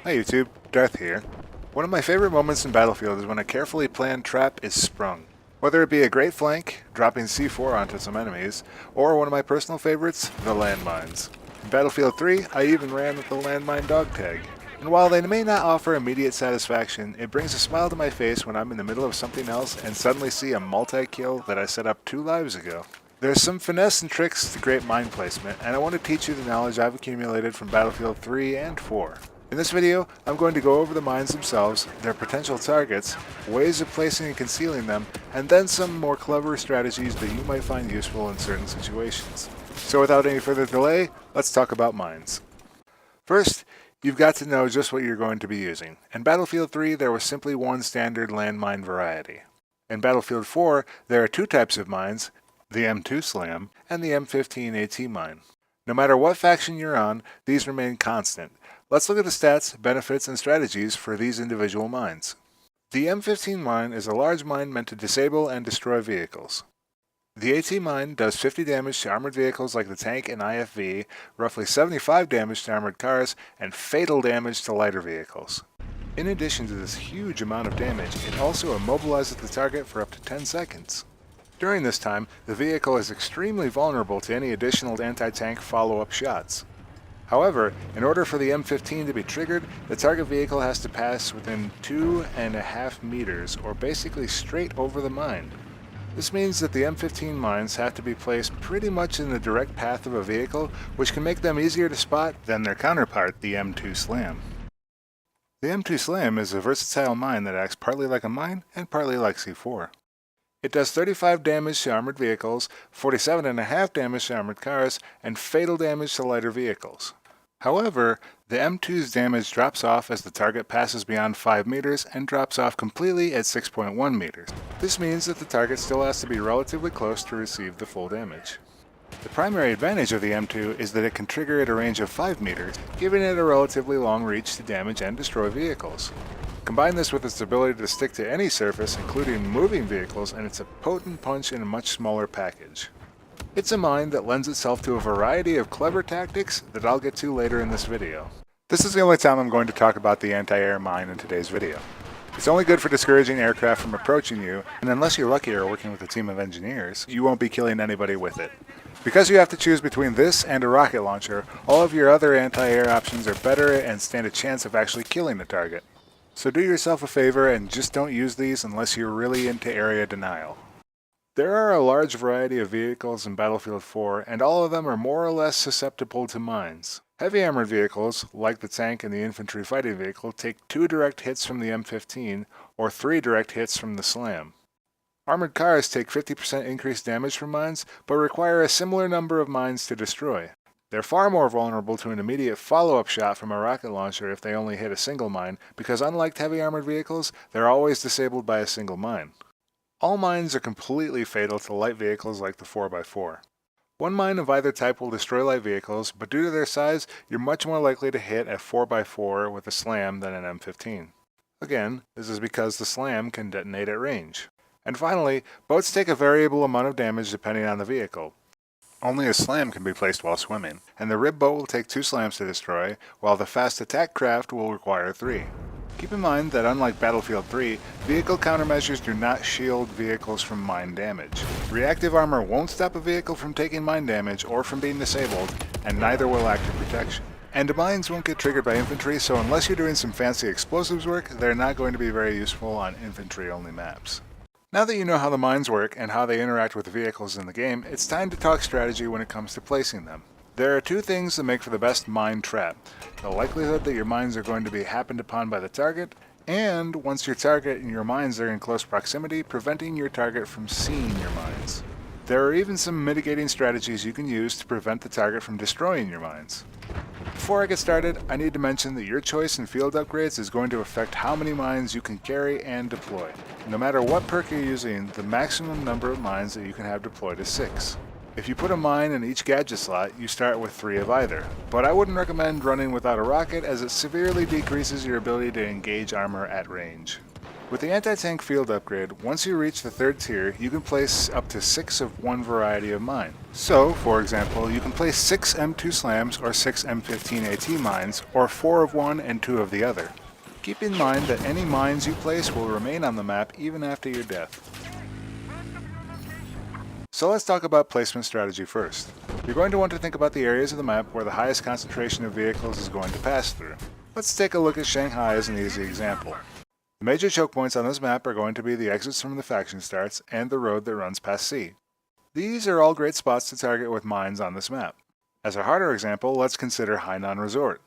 Hi YouTube, Darth here. One of my favorite moments in Battlefield is when a carefully planned trap is sprung. Whether it be a great flank, dropping C4 onto some enemies, or one of my personal favorites, the landmines. In Battlefield 3, I even ran with the landmine dog tag. And while they may not offer immediate satisfaction, it brings a smile to my face when I'm in the middle of something else and suddenly see a multi-kill that I set up 2 lives ago. There's some finesse and tricks to great mine placement, and I want to teach you the knowledge I've accumulated from Battlefield 3 and 4. In this video, I'm going to go over the mines themselves, their potential targets, ways of placing and concealing them, and then some more clever strategies that you might find useful in certain situations. So without any further delay, let's talk about mines. First, you've got to know just what you're going to be using. In Battlefield 3, there was simply one standard landmine variety. In Battlefield 4, there are 2 types of mines, the M2 Slam and the M15 AT mine. No matter what faction you're on, these remain constant. Let's look at the stats, benefits, and strategies for these individual mines. The M15 mine is a large mine meant to disable and destroy vehicles. The AT mine does 50 damage to armored vehicles like the tank and IFV, roughly 75 damage to armored cars, and fatal damage to lighter vehicles. In addition to this huge amount of damage, it also immobilizes the target for up to 10 seconds. During this time, the vehicle is extremely vulnerable to any additional anti-tank follow-up shots. However, in order for the M15 to be triggered, the target vehicle has to pass within 2.5 meters, or basically straight over the mine. This means that the M15 mines have to be placed pretty much in the direct path of a vehicle, which can make them easier to spot than their counterpart, the M2 Slam. The M2 Slam is a versatile mine that acts partly like a mine and partly like C4. It does 35 damage to armored vehicles, 47.5 damage to armored cars, and fatal damage to lighter vehicles. However, the M2's damage drops off as the target passes beyond 5 meters and drops off completely at 6.1 meters. This means that the target still has to be relatively close to receive the full damage. The primary advantage of the M2 is that it can trigger at a range of 5 meters, giving it a relatively long reach to damage and destroy vehicles. Combine this with its ability to stick to any surface, including moving vehicles, and it's a potent punch in a much smaller package. It's a mine that lends itself to a variety of clever tactics that I'll get to later in this video. This is the only time I'm going to talk about the anti-air mine in today's video. It's only good for discouraging aircraft from approaching you, and unless you're lucky or working with a team of engineers, you won't be killing anybody with it. Because you have to choose between this and a rocket launcher, all of your other anti-air options are better and stand a chance of actually killing the target. So do yourself a favor and just don't use these unless you're really into area denial. There are a large variety of vehicles in Battlefield 4, and all of them are more or less susceptible to mines. Heavy armored vehicles, like the tank and the infantry fighting vehicle, take 2 direct hits from the M15, or 3 direct hits from the Slam. Armored cars take 50% increased damage from mines, but require a similar number of mines to destroy. They're far more vulnerable to an immediate follow-up shot from a rocket launcher if they only hit a single mine, because unlike heavy armored vehicles, they're always disabled by a single mine. All mines are completely fatal to light vehicles like the 4x4. One mine of either type will destroy light vehicles, but due to their size, you're much more likely to hit a 4x4 with a Slam than an M15. Again, this is because the Slam can detonate at range. And finally, boats take a variable amount of damage depending on the vehicle. Only a Slam can be placed while swimming, and the rib boat will take 2 slams to destroy, while the fast attack craft will require 3. Keep in mind that unlike Battlefield 3, vehicle countermeasures do not shield vehicles from mine damage. Reactive armor won't stop a vehicle from taking mine damage or from being disabled, and neither will active protection. And mines won't get triggered by infantry, so unless you're doing some fancy explosives work, they're not going to be very useful on infantry-only maps. Now that you know how the mines work and how they interact with the vehicles in the game, it's time to talk strategy when it comes to placing them. There are 2 things that make for the best mine trap: the likelihood that your mines are going to be happened upon by the target, and once your target and your mines are in close proximity, preventing your target from seeing your mines. There are even some mitigating strategies you can use to prevent the target from destroying your mines. Before I get started, I need to mention that your choice in field upgrades is going to affect how many mines you can carry and deploy. No matter what perk you're using, the maximum number of mines that you can have deployed is 6. If you put a mine in each gadget slot, you start with 3 of either, but I wouldn't recommend running without a rocket as it severely decreases your ability to engage armor at range. With the anti-tank field upgrade, once you reach the 3rd tier, you can place up to 6 of one variety of mine. So, for example, you can place 6 M2 slams or 6 M15 AT mines, or 4 of one and 2 of the other. Keep in mind that any mines you place will remain on the map even after your death. So let's talk about placement strategy first. You're going to want to think about the areas of the map where the highest concentration of vehicles is going to pass through. Let's take a look at Shanghai as an easy example. The major choke points on this map are going to be the exits from the faction starts and the road that runs past C. These are all great spots to target with mines on this map. As a harder example, let's consider Hainan Resort.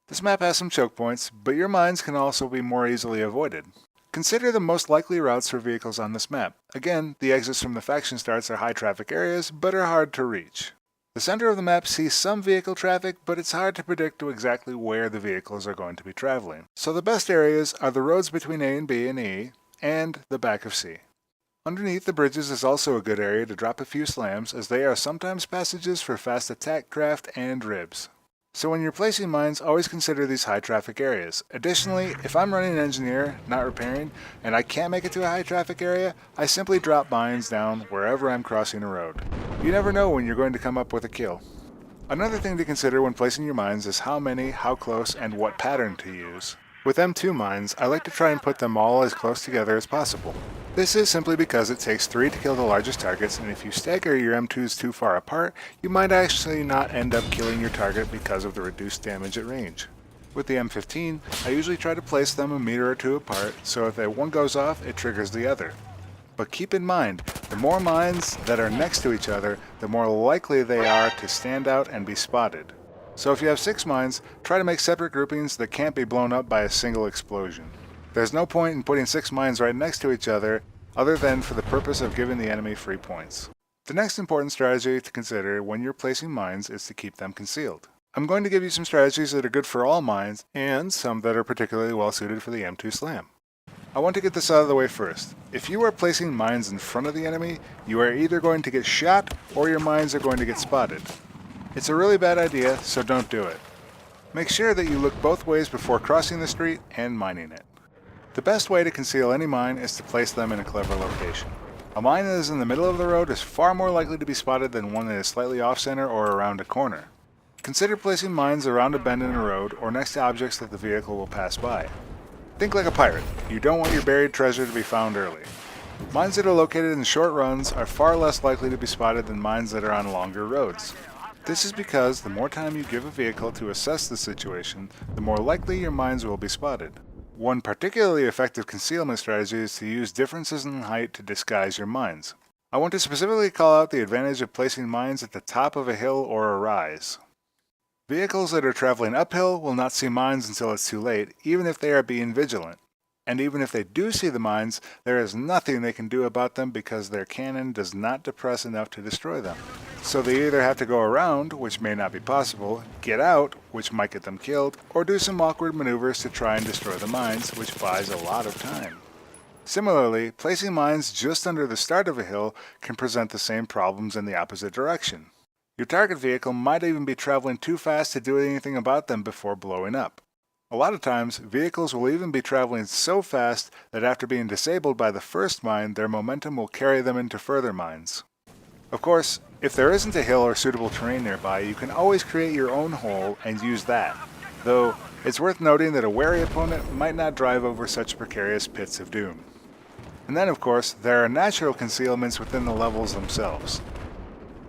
This map has some choke points, but your mines can also be more easily avoided. Consider the most likely routes for vehicles on this map. Again, the exits from the faction starts are high traffic areas, but are hard to reach. The center of the map sees some vehicle traffic, but it's hard to predict exactly where the vehicles are going to be traveling. So the best areas are the roads between A and B and E, and the back of C. Underneath the bridges is also a good area to drop a few slams, as they are sometimes passages for fast attack craft and ribs. So when you're placing mines, always consider these high traffic areas. Additionally, if I'm running an engineer, not repairing, and I can't make it to a high traffic area, I simply drop mines down wherever I'm crossing a road. You never know when you're going to come up with a kill. Another thing to consider when placing your mines is how many, how close, and what pattern to use. With M2 mines, I like to try and put them all as close together as possible. This is simply because it takes 3 to kill the largest targets, and if you stagger your M2s too far apart, you might actually not end up killing your target because of the reduced damage at range. With the M15, I usually try to place them a meter or two apart, so if one goes off, it triggers the other. But keep in mind, the more mines that are next to each other, the more likely they are to stand out and be spotted. So if you have 6 mines, try to make separate groupings that can't be blown up by a single explosion. There's no point in putting 6 mines right next to each other than for the purpose of giving the enemy free points. The next important strategy to consider when you're placing mines is to keep them concealed. I'm going to give you some strategies that are good for all mines and some that are particularly well suited for the M2 slam. I want to get this out of the way first. If you are placing mines in front of the enemy, you are either going to get shot or your mines are going to get spotted. It's a really bad idea, so don't do it. Make sure that you look both ways before crossing the street and mining it. The best way to conceal any mine is to place them in a clever location. A mine that is in the middle of the road is far more likely to be spotted than one that is slightly off-center or around a corner. Consider placing mines around a bend in a road or next to objects that the vehicle will pass by. Think like a pirate. You don't want your buried treasure to be found early. Mines that are located in short runs are far less likely to be spotted than mines that are on longer roads. This is because the more time you give a vehicle to assess the situation, the more likely your mines will be spotted. One particularly effective concealment strategy is to use differences in height to disguise your mines. I want to specifically call out the advantage of placing mines at the top of a hill or a rise. Vehicles that are traveling uphill will not see mines until it's too late, even if they are being vigilant. And even if they do see the mines, there is nothing they can do about them because their cannon does not depress enough to destroy them. So they either have to go around, which may not be possible, get out, which might get them killed, or do some awkward maneuvers to try and destroy the mines, which buys a lot of time. Similarly, placing mines just under the start of a hill can present the same problems in the opposite direction. Your target vehicle might even be traveling too fast to do anything about them before blowing up. A lot of times, vehicles will even be traveling so fast that after being disabled by the first mine, their momentum will carry them into further mines. Of course, if there isn't a hill or suitable terrain nearby, you can always create your own hole and use that, though it's worth noting that a wary opponent might not drive over such precarious pits of doom. And then, of course, there are natural concealments within the levels themselves.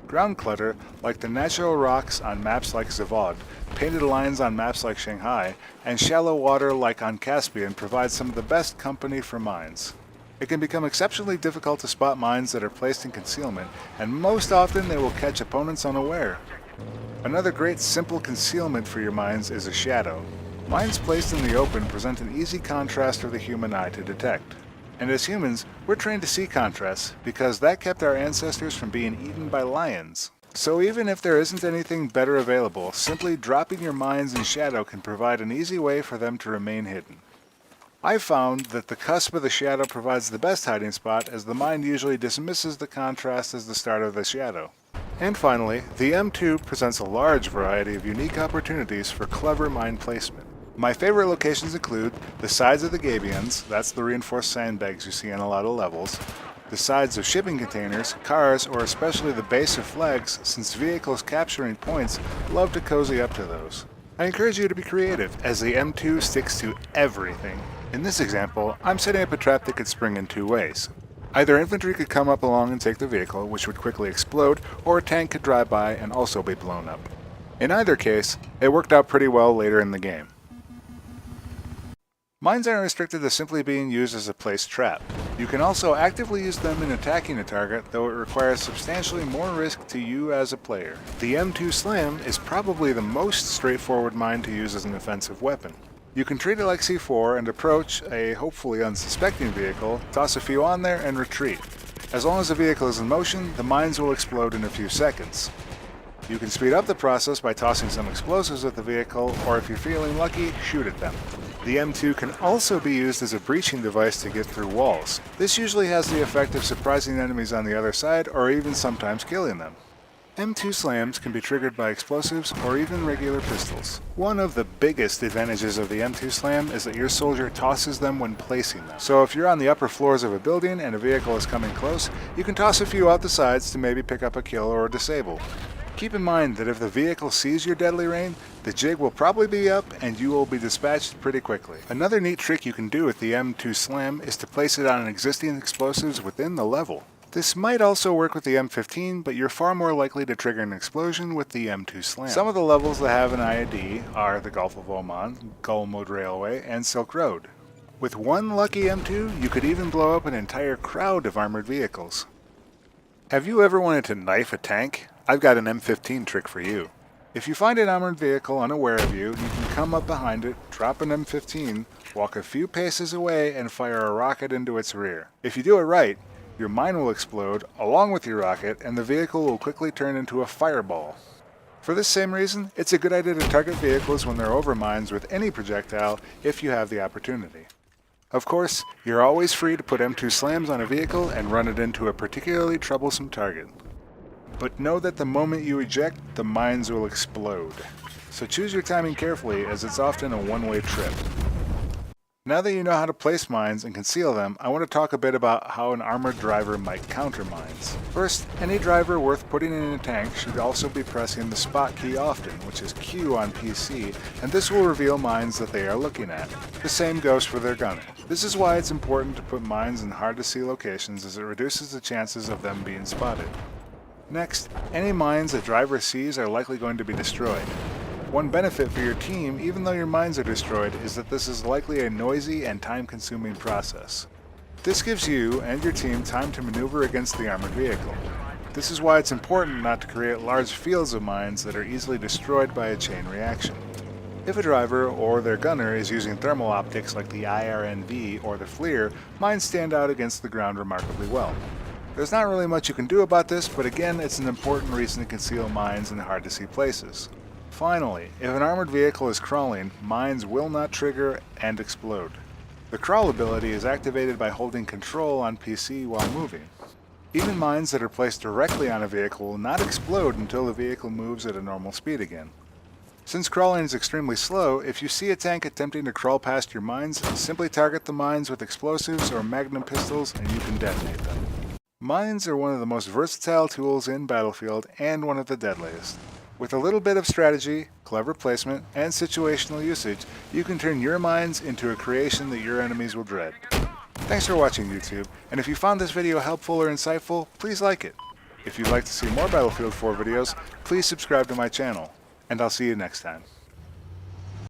Ground clutter, like the natural rocks on maps like Zavod, painted lines on maps like Shanghai, and shallow water like on Caspian provide some of the best company for mines. It can become exceptionally difficult to spot mines that are placed in concealment, and most often they will catch opponents unaware. Another great simple concealment for your mines is a shadow. Mines placed in the open present an easy contrast for the human eye to detect. And as humans, we're trained to see contrasts because that kept our ancestors from being eaten by lions. So even if there isn't anything better available, simply dropping your mines in shadow can provide an easy way for them to remain hidden. I've found that the cusp of the shadow provides the best hiding spot, as the mind usually dismisses the contrast as the start of the shadow. And finally, the M2 presents a large variety of unique opportunities for clever mine placement. My favorite locations include the sides of the gabions, that's the reinforced sandbags you see on a lot of levels, the sides of shipping containers, cars, or especially the base of flags, since vehicles capturing points love to cozy up to those. I encourage you to be creative, as the M2 sticks to everything. In this example, I'm setting up a trap that could spring in two ways. Either infantry could come up along and take the vehicle, which would quickly explode, or a tank could drive by and also be blown up. In either case, it worked out pretty well later in the game. Mines aren't restricted to simply being used as a placed trap. You can also actively use them in attacking a target, though it requires substantially more risk to you as a player. The M2 Slam is probably the most straightforward mine to use as an offensive weapon. You can treat it like C4 and approach a hopefully unsuspecting vehicle, toss a few on there, and retreat. As long as the vehicle is in motion, the mines will explode in a few seconds. You can speed up the process by tossing some explosives at the vehicle, or if you're feeling lucky, shoot at them. The M2 can also be used as a breaching device to get through walls. This usually has the effect of surprising enemies on the other side, or even sometimes killing them. M2 slams can be triggered by explosives or even regular pistols. One of the biggest advantages of the M2 slam is that your soldier tosses them when placing them. So if you're on the upper floors of a building and a vehicle is coming close, you can toss a few out the sides to maybe pick up a kill or a disable. Keep in mind that if the vehicle sees your deadly rain, the jig will probably be up and you will be dispatched pretty quickly. Another neat trick you can do with the M2 slam is to place it on existing explosives within the level. This might also work with the M15, but you're far more likely to trigger an explosion with the M2 Slam. Some of the levels that have an IED are the Gulf of Oman, Gull Mode Railway, and Silk Road. With one lucky M2, you could even blow up an entire crowd of armored vehicles. Have you ever wanted to knife a tank? I've got an M15 trick for you. If you find an armored vehicle unaware of you, you can come up behind it, drop an M15, walk a few paces away, and fire a rocket into its rear. If you do it right, your mine will explode along with your rocket, and the vehicle will quickly turn into a fireball. For this same reason, it's a good idea to target vehicles when they're over mines with any projectile if you have the opportunity. Of course, you're always free to put M2 slams on a vehicle and run it into a particularly troublesome target. But know that the moment you eject, the mines will explode. So choose your timing carefully, as it's often a one-way trip. Now that you know how to place mines and conceal them, I want to talk a bit about how an armored driver might counter mines. First, any driver worth putting in a tank should also be pressing the spot key often, which is Q on PC, and this will reveal mines that they are looking at. The same goes for their gunner. This is why it's important to put mines in hard to see locations, as it reduces the chances of them being spotted. Next, any mines a driver sees are likely going to be destroyed. One benefit for your team, even though your mines are destroyed, is that this is likely a noisy and time-consuming process. This gives you and your team time to maneuver against the armored vehicle. This is why it's important not to create large fields of mines that are easily destroyed by a chain reaction. If a driver or their gunner is using thermal optics like the IRNV or the FLIR, mines stand out against the ground remarkably well. There's not really much you can do about this, but again, it's an important reason to conceal mines in hard-to-see places. Finally, if an armored vehicle is crawling, mines will not trigger and explode. The crawl ability is activated by holding control on PC while moving. Even mines that are placed directly on a vehicle will not explode until the vehicle moves at a normal speed again. Since crawling is extremely slow, if you see a tank attempting to crawl past your mines, simply target the mines with explosives or magnum pistols and you can detonate them. Mines are one of the most versatile tools in Battlefield and one of the deadliest. With a little bit of strategy, clever placement, and situational usage, you can turn your mines into a creation that your enemies will dread. Thanks for watching, YouTube, and if you found this video helpful or insightful, please like it. If you'd like to see more Battlefield 4 videos, please subscribe to my channel, and I'll see you next time.